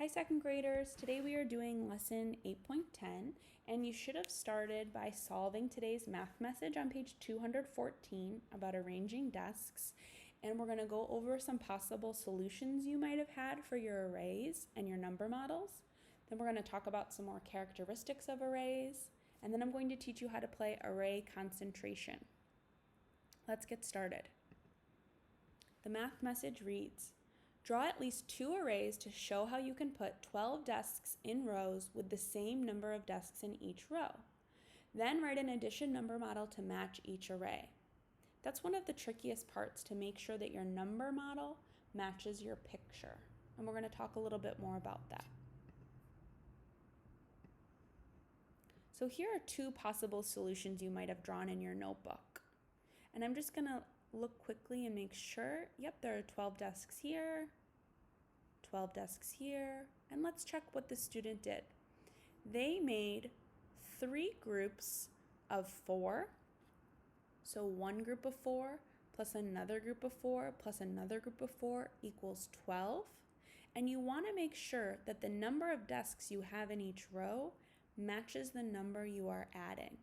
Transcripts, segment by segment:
Hi second graders, today we are doing lesson 8.10 and you should have started by solving today's math message on page 214 about arranging desks, and we're going to go over some possible solutions you might have had for your arrays and your number models. Then we're going to talk about some more characteristics of arrays, and then I'm going to teach you how to play array concentration. Let's get started. The math message reads, draw at least 2 arrays to show how you can put 12 desks in rows with the same number of desks in each row. Then write an addition number model to match each array. That's one of the trickiest parts, to make sure that your number model matches your picture. And we're going to talk a little bit more about that. So here are 2 possible solutions you might have drawn in your notebook. And I'm just going to look quickly and make sure, yep, there are 12 desks here, 12 desks here, and let's check what the student did. They made 3 groups of 4, so one group of 4 plus another group of 4 plus another group of 4 equals 12, and you want to make sure that the number of desks you have in each row matches the number you are adding.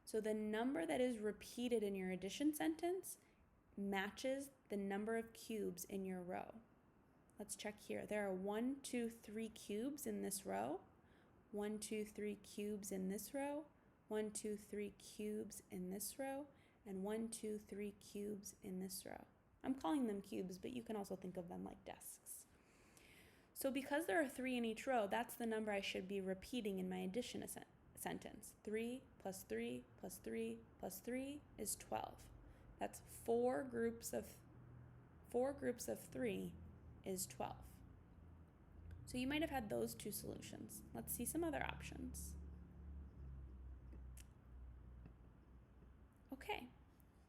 So the number that is repeated in your addition sentence matches the number of cubes in your row. Let's check here. There are 1, 2, 3 cubes in this row, 1, 2, 3 cubes in this row, 1, 2, 3 cubes in this row, and 1, 2, 3 cubes in this row. I'm calling them cubes, but you can also think of them like desks. So because there are 3 in each row, that's the number I should be repeating in my addition sentence. 3 plus 3 plus 3 plus 3 is 12. That's 4 groups of 3 is 12. So you might have had those 2 solutions. Let's see some other options. Okay,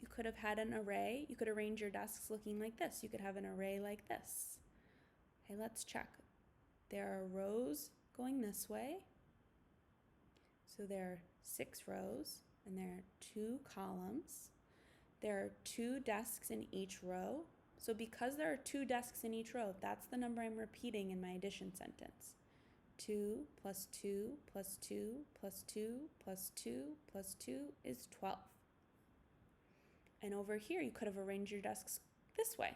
you could have had an array. You could arrange your desks looking like this. You could have an array like this. Okay, let's check. There are rows going this way. So there are 6 rows, and there are 2 columns. There are 2 desks in each row. So because there are 2 desks in each row, that's the number I'm repeating in my addition sentence. 2 plus 2 plus 2 plus 2 plus 2 plus 2 is 12. And over here, you could have arranged your desks this way,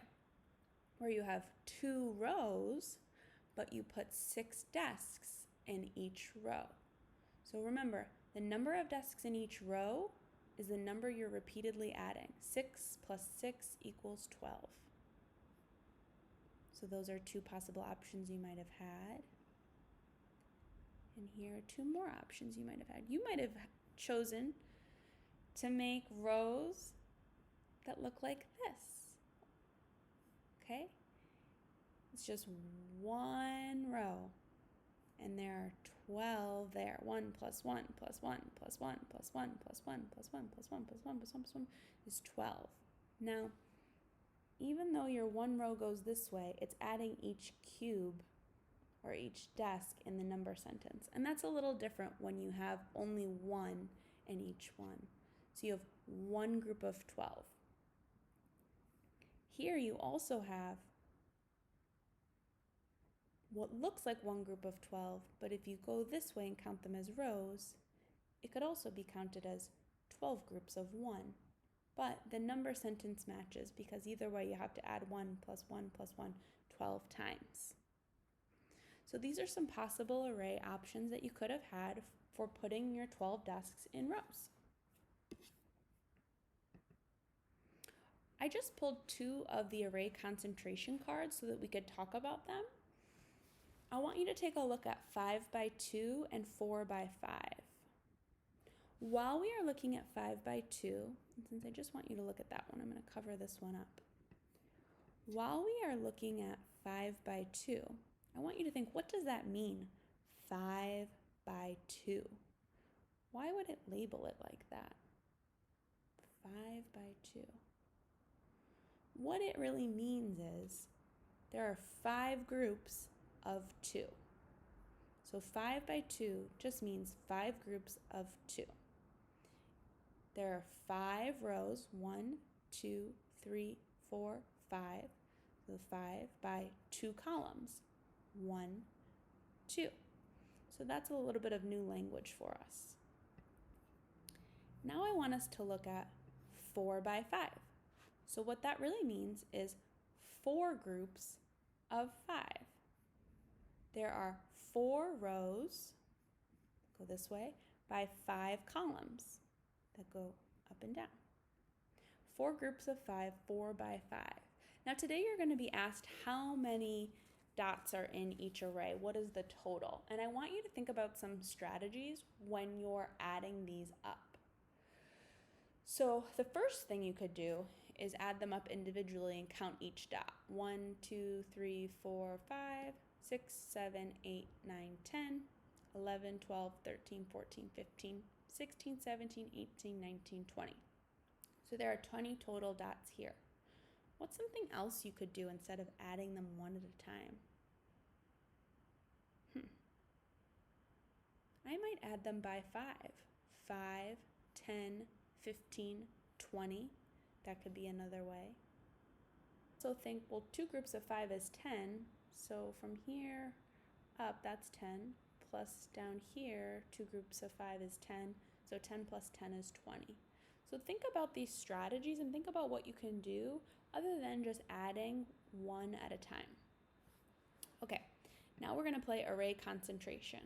where you have 2 rows, but you put 6 desks in each row. So remember, the number of desks in each row is the number you're repeatedly adding. 6 plus 6 equals 12. So those are 2 possible options you might have had. And here are 2 more options you might have had. You might have chosen to make rows that look like this. Okay? It's just one row. And there are 12 there. 1 plus 1 plus 1 plus 1 plus 1 plus 1 plus 1 plus 1 plus 1 plus 1 plus 1 is 12. Now, even though your one row goes this way, it's adding each cube or each desk in the number sentence. And that's a little different when you have only 1 in each one. So you have one group of 12. Here you also have what looks like one group of 12, but if you go this way and count them as rows, it could also be counted as 12 groups of 1. But the number sentence matches, because either way you have to add 1 plus 1 plus 1 12 times. So these are some possible array options that you could have had for putting your 12 desks in rows. I just pulled 2 of the array concentration cards so that we could talk about them. I want you to take a look at 5 by 2 and 4 by 5. While we are looking at 5 by 2, and since I just want you to look at that one, I'm going to cover this one up. While we are looking at 5 by 2, I want you to think, what does that mean? 5 by 2. Why would it label it like that? 5 by 2. What it really means is there are 5 groups of 2. So 5 by 2 just means 5 groups of 2. There are 5 rows, 1, 2, 3, 4, 5. So 5 by 2 columns, 1, 2. So that's a little bit of new language for us. Now I want us to look at 4 by 5. So what that really means is 4 groups of 5. There are 4 rows, go this way, by 5 columns that go up and down. 4 groups of 5, 4 by 5. Now today you're going to be asked how many dots are in each array. What is the total? And I want you to think about some strategies when you're adding these up. So the first thing you could do is add them up individually and count each dot. 1, 2, 3, 4, 5, 6, 7, 8, 9, 10, 11, 12, 13, 14, 15, 16, 17, 18, 19, 20. So there are 20 total dots here. What's something else you could do instead of adding them one at a time? I might add them by 5. 5, 10, 15, 20. That could be another way. So think, well, 2 groups of 5 is 10. So from here up, that's 10. Plus down here, 2 groups of 5 is 10. So 10 plus 10 is 20. So think about these strategies and think about what you can do other than just adding one at a time. Okay, now we're going to play array concentration.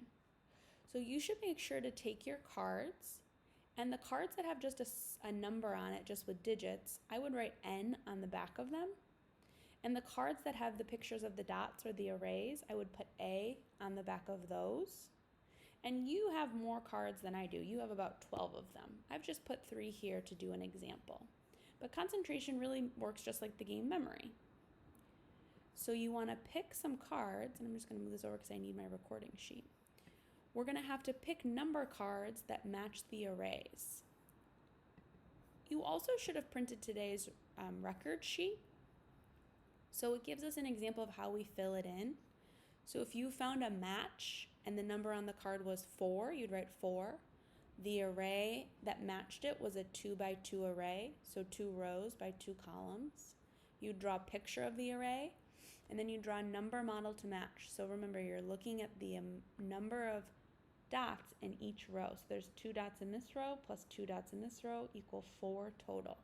So you should make sure to take your cards, and the cards that have just a number on it, just with digits, I would write N on the back of them. And the cards that have the pictures of the dots or the arrays, I would put A on the back of those. And you have more cards than I do. You have about 12 of them. I've just put 3 here to do an example. But concentration really works just like the game memory. So you want to pick some cards, and I'm just going to move this over because I need my recording sheet. We're going to have to pick number cards that match the arrays. You also should have printed today's record sheet. So it gives us an example of how we fill it in. So if you found a match and the number on the card was 4, you'd write 4. The array that matched it was a 2 by 2 array, so 2 rows by 2 columns. You'd draw a picture of the array, and then you draw a number model to match. So remember, you're looking at the number of dots in each row. So there's 2 dots in this row plus 2 dots in this row equal 4 total.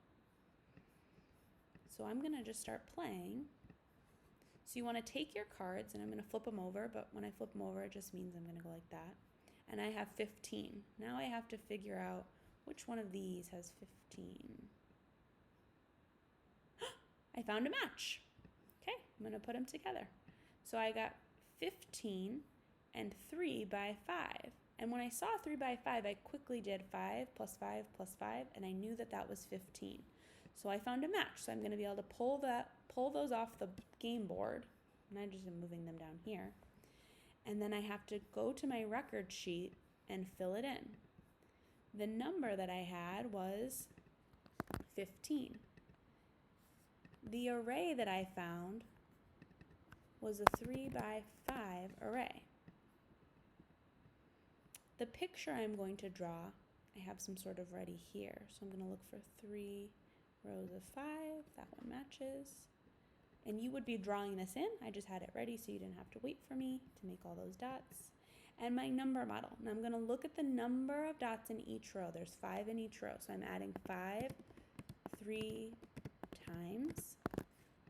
So I'm going to just start playing. So you want to take your cards, and I'm going to flip them over, but when I flip them over, it just means I'm going to go like that. And I have 15. Now I have to figure out which one of these has 15. I found a match. Okay, I'm going to put them together. So I got 15 and 3 by 5. And when I saw 3 by 5, I quickly did 5 plus 5 plus 5, and I knew that that was 15. So I found a match. So I'm going to be able to pull those off the game board. And I just am moving them down here. And then I have to go to my record sheet and fill it in. The number that I had was 15. The array that I found was a 3 by 5 array. The picture I'm going to draw, I have some sort of ready here. So I'm going to look for 3 rows of 5. That one matches. And you would be drawing this in. I just had it ready so you didn't have to wait for me to make all those dots. And my number model. Now I'm going to look at the number of dots in each row. There's 5 in each row. So I'm adding 5 3 times,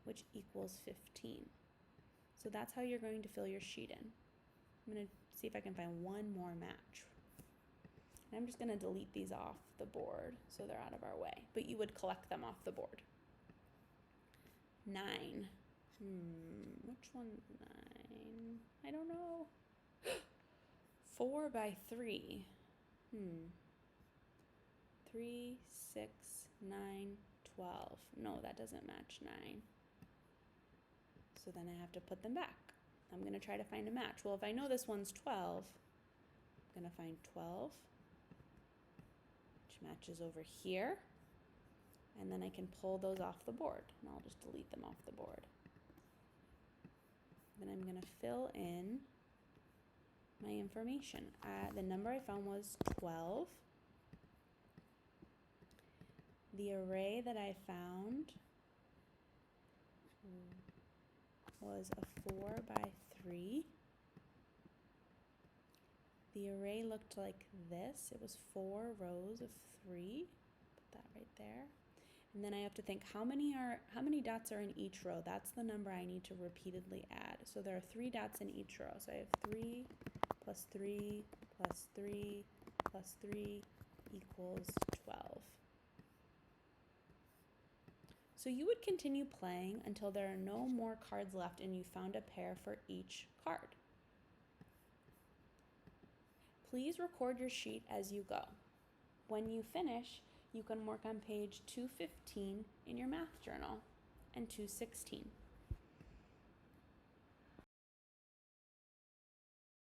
which equals 15. So that's how you're going to fill your sheet in. I'm going to see if I can find one more match. And I'm just going to delete these off the board so they're out of our way. But you would collect them off the board. 9. Which one's 9? I don't know. 4 by 3. 3, 6, 9, 12. No, that doesn't match 9. So then I have to put them back. I'm going to try to find a match. Well, if I know this one's 12, I'm going to find 12, which matches over here. And then I can pull those off the board, and I'll just delete them off the board. Then I'm going to fill in my information. The number I found was 12. The array that I found was a 4 by 3. the array looked like this. It was 4 rows of 3. Put that right there. And then I have to think how many dots are in each row. That's the number I need to repeatedly add. So there are 3 dots in each row. So I have 3 plus 3 plus 3 plus 3 equals 12. So you would continue playing until there are no more cards left and you found a pair for each card. Please record your sheet as you go. When you finish, you can work on page 215 in your math journal and 216.